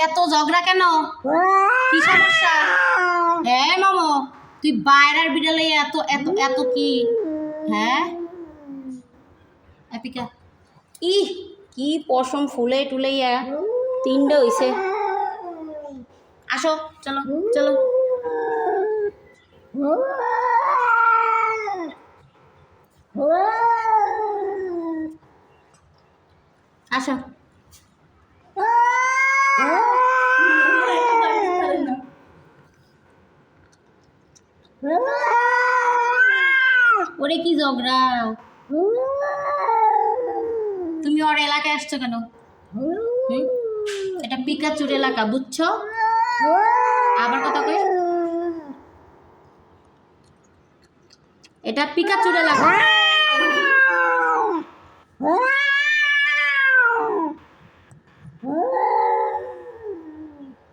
এত ঝগড়া কেন? কি সমস্যা? হ্যাঁ মামো, তুই বাইরের বিড়ালে এত এত এত কি? হ্যাঁ এপিকা ই কি পশম ফুলে টুলাইয়া তিনটে হইছে। আসো চলো চলো। আসো। ওরে কি ঝগড়া? তুমি ওর এলাকায় আসছো কেন? এটা পিকাচুর এলাকা, বুঝছো? আবার কথা কই, এটা পিকাচুর এলাকা।